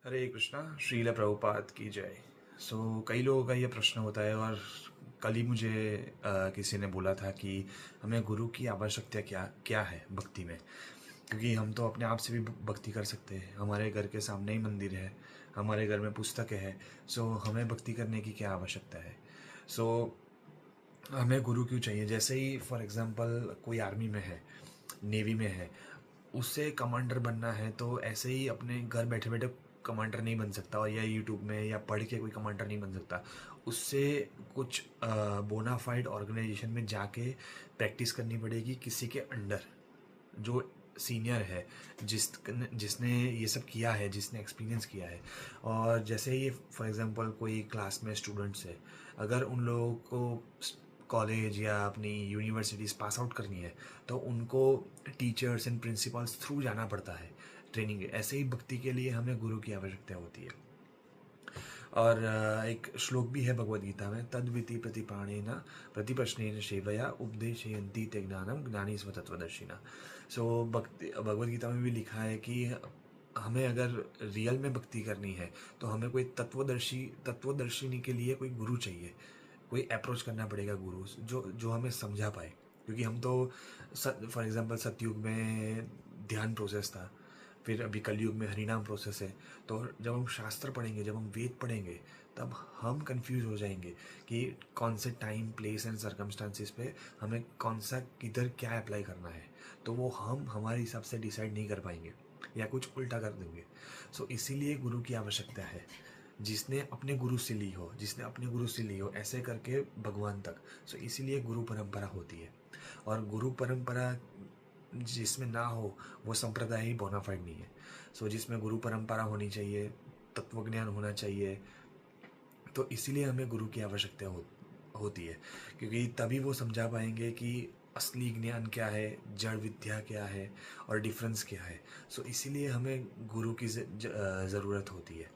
हरे कृष्णा। श्रील प्रभुपाद की जय। कई लोगों का ये प्रश्न होता है और कल ही मुझे किसी ने बोला था कि हमें गुरु की आवश्यकता क्या क्या है भक्ति में, क्योंकि हम तो अपने आप से भी भक्ति कर सकते हैं। हमारे घर के सामने ही मंदिर है, हमारे घर में पुस्तक है। हमें भक्ति करने की क्या आवश्यकता है। सो हमें गुरु क्यों चाहिए। जैसे ही फॉर एग्जांपल कोई आर्मी में है, नेवी में है, उससे कमांडर बनना है तो ऐसे ही अपने घर बैठे बैठे कमांडर नहीं बन सकता, और या यूट्यूब में या पढ़ के कोई कमांडर नहीं बन सकता। उससे कुछ बोनाफाइड ऑर्गेनाइजेशन में जाके प्रैक्टिस करनी पड़ेगी, किसी के अंडर जो सीनियर है, जिसने ये सब किया है, जिसने एक्सपीरियंस किया है। और जैसे ही फॉर एग्जांपल कोई क्लास में स्टूडेंट्स है, अगर उन लोगों को कॉलेज या अपनी यूनिवर्सिटीज़ पास आउट करनी है तो उनको टीचर्स एंड प्रिंसिपल्स थ्रू जाना पड़ता है ट्रेनिंग। ऐसे ही भक्ति के लिए हमें गुरु की आवश्यकता होती है। और एक श्लोक भी है भगवद गीता में, तद्विति प्रतिपाणेन प्रतिप्रश्नेन सेवया उपदेशयन्ति ते ज्ञानम ज्ञानी स्वतत्वदर्शिना। भक्ति भगवद गीता में भी लिखा है कि हमें अगर रियल में भक्ति करनी है तो हमें कोई तत्वदर्शिनी के लिए कोई गुरु चाहिए। कोई अप्रोच करना पड़ेगा गुरु जो जो हमें समझा पाए। क्योंकि हम तो फॉर एग्जांपल सतयुग में ध्यान प्रोसेस था, फिर अभी कलयुग में हरिनाम प्रोसेस है। तो जब हम शास्त्र पढ़ेंगे, जब हम वेद पढ़ेंगे, तब हम कंफ्यूज हो जाएंगे कि कौन से टाइम प्लेस एंड सर्कमस्टांसिस पे हमें कौन सा किधर क्या अप्लाई करना है। तो वो हम हमारे हिसाब से डिसाइड नहीं कर पाएंगे या कुछ उल्टा कर देंगे। इसीलिए गुरु की आवश्यकता है, जिसने अपने गुरु से ली हो, जिसने अपने गुरु से ली हो, ऐसे करके भगवान तक। इसीलिए गुरु परंपरा होती है। और गुरु परंपरा जिसमें ना हो वो संप्रदाय ही बोनाफाइड नहीं है। जिसमें गुरु परंपरा होनी चाहिए, तत्वज्ञान होना चाहिए। तो इसीलिए हमें गुरु की आवश्यकता होती है, क्योंकि तभी वो समझा पाएंगे कि असली ज्ञान क्या है, जड़ विद्या क्या है और डिफरेंस क्या है। इसीलिए हमें गुरु की ज़रूरत होती है।